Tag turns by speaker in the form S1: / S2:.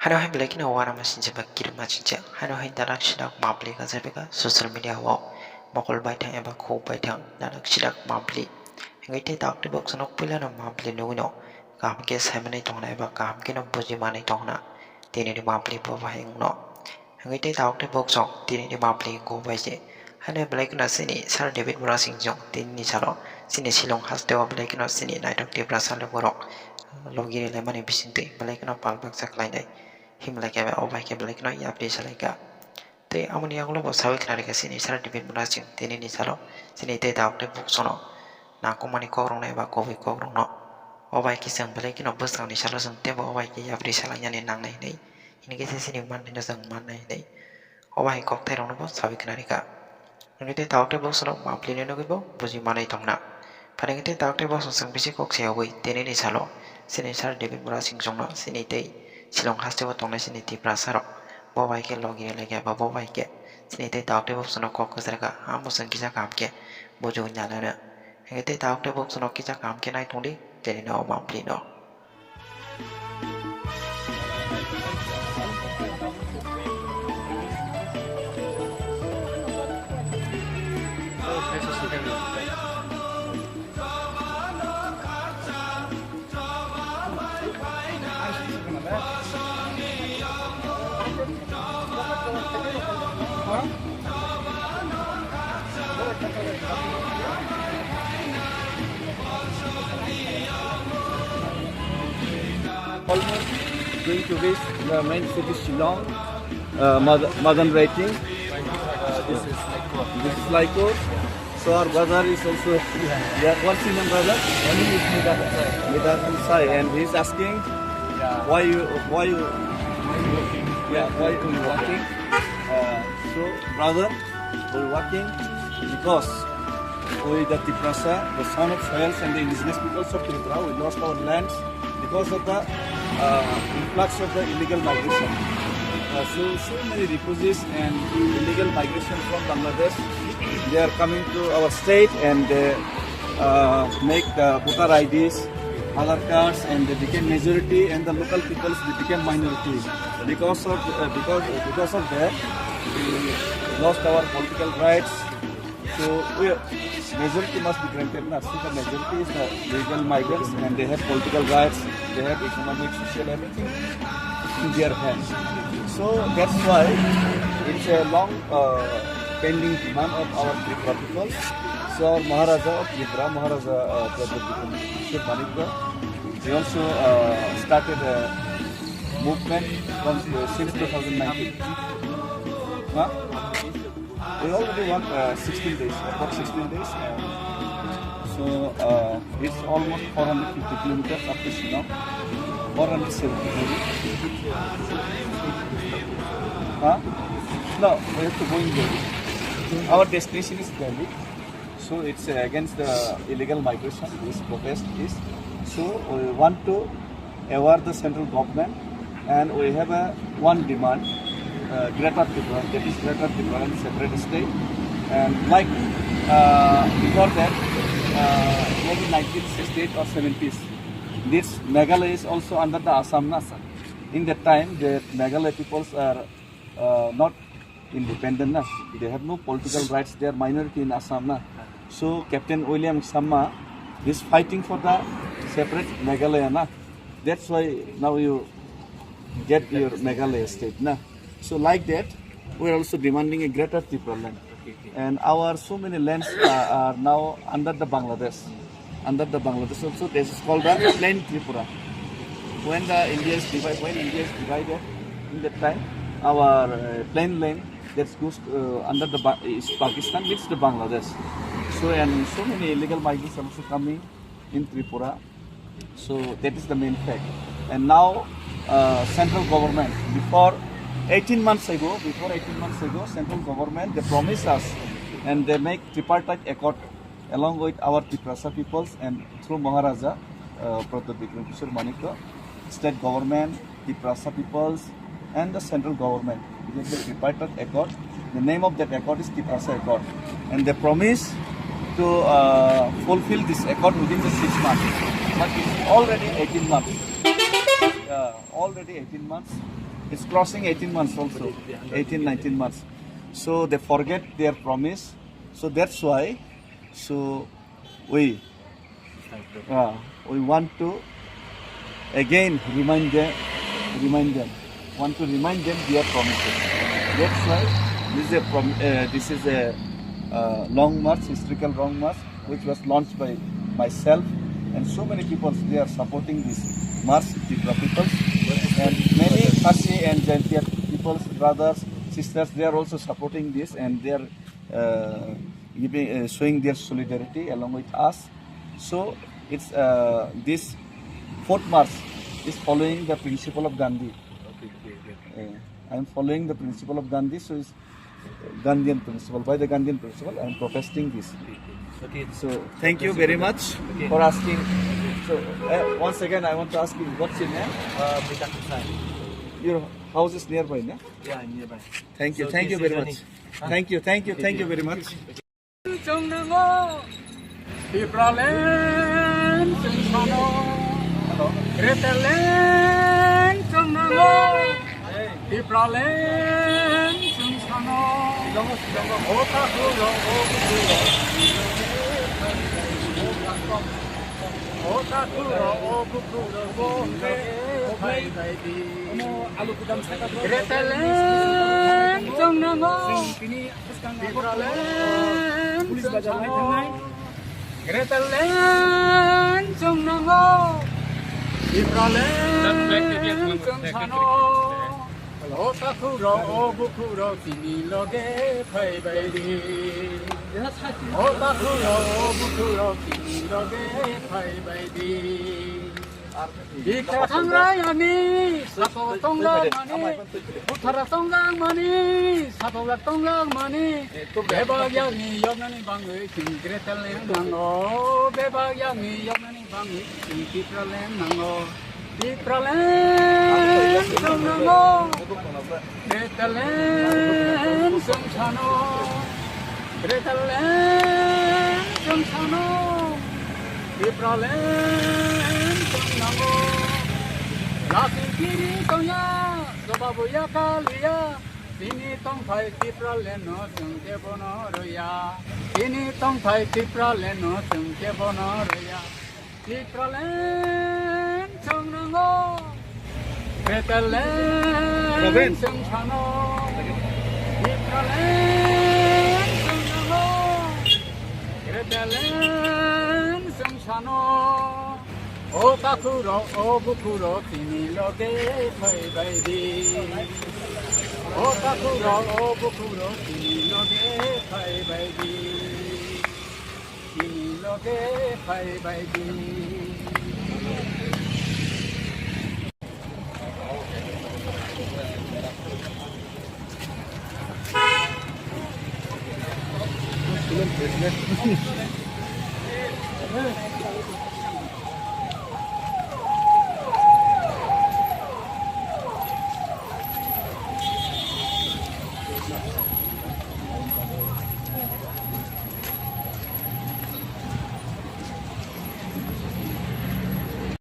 S1: Hano hai black na wara masin jeba kirma cinca. Hano hai darak sidak mabli ka jebeka social media wa mokol baitang eba ko baitang darak sidak mabli. Hengai te tak te box nok pila na mabli no no. Kam ke samane tongna eba kam ke no boji mane tongna. Tini di mabli po ba heng no. Hengai te tak te box ok tini di mabli ko baje. Hano black na sini sar David Murasing jong tini ni salo sini silong has dewa black na sini naitok Tiprasa Lukurok logiri le mani bisinte black na palbak saklai dai. Himlake ba obai ke black no ya pri salaika te amoni aglo bo sawi kana ke sini sara David Murasing tini ni salo sini te ta okte buk sono na ko mani ko rong na ba ko bi ko rong no obai ki sang black no bus ni salo sang te bo obai ke ya pri salanya ni nang nei nei ini ke sini man ni sang man nei nei obai ko te rong no bo sawi kana ka ini te ta okte buk sono ma pli ne no bo buji manai tong na pada te ta okte bo sang bisi kok se oi tini ni salo sini sara David Murasing jong no sini te silong haste wa tong sini Tiprasa rok bo bai ke logi lege ba bo bai ke sini te tak te bo sono kok ko serga amu sang kisa kam ke bo jo nyala na he te tak te bo sono kisa kam ke nai tong di teni no ma pli no
S2: Almost going to reach the main city Shillong, Madan rating. This is Lyko. So our brother is also yeah. What's his name, brother?
S3: One is
S2: Midan Sai, and he's asking why you
S3: why you
S2: walking? So brother, we're walking because with the Tiprasa, the son of soils and the indigenous peoples of Tripura, we lost our lands because of the influx of the illegal migration. So many refugees and illegal migration from Bangladesh, they are coming to our state and they make voter IDs, Aadhaar cards, and they became majority, and the local peoples they became minority. Because of that, we lost our political rights. So majority must be granted. Now, since the majority is the legal migrants and they have political rights, they have economic, social, everything in their hands. So that's why it's a long pending demand of our Tripura people. So our Maharaja of Tripura, Maharaja he also started a movement from since 2019. Huh? We already work 16 days, about 16 days. So it's almost 450 kilometers up to Shillong, 470 kilometers. Huh? No, we have to go in Delhi. Our destination is Delhi. So it's against the illegal migration, this protest is. So we want to award the central government, and we have one demand. Greater Tripura, that is Greater Tripura and separate state, and like before that, maybe 1968 or 70s, this Meghalaya is also under the Assam Nasa. In that time, the Meghalaya peoples are not independent, na. They have no political rights. They are minority in Assam, na. So Captain William Samma is fighting for the separate Meghalaya, na. That's why now you get your Meghalaya state, na. So like that, we are also demanding a greater Tripura land. And our so many lands are now under the Bangladesh. Under the Bangladesh also, this is called the plain Tripura. When India is divided, in that time, our plain land that goes under the is Pakistan, it's the Bangladesh. So and so many illegal migrants are also coming in Tripura. So that is the main fact. And now central government, before 18 months ago, central government, they promised us and they make tripartite accord along with our Tiprasa peoples and through Maharaja, state government, Tiprasa peoples and the central government. It is the tripartite accord. The name of that accord is Tiprasa Accord. And they promise to fulfill this accord within the 6 months. But it's already 18 months. Already 18 months. It's crossing 18 months also, 18, 19 months. So they forget their promise. So that's why, so we want to again remind them, want to remind them their promises. That's why this is a long march, historical long march, which was launched by myself and so many people. They are supporting this march, Tipra peoples, and many Khasi and Jaintia peoples, brothers, sisters. They are also supporting this, and they are showing their solidarity along with us. So it's this fourth march is following the principle of Gandhi. I am following the principle of Gandhi, so it's Gandhian principle. By the Gandhian principle, I am protesting this. So thank you very much for asking. So once again, I want to ask you, what's your name? Your house is nearby, no?
S3: Yeah, nearby.
S2: Thank you,
S3: So
S2: thank you
S3: this
S2: very
S3: is
S2: much.
S3: Johnny.
S2: Thank you very much.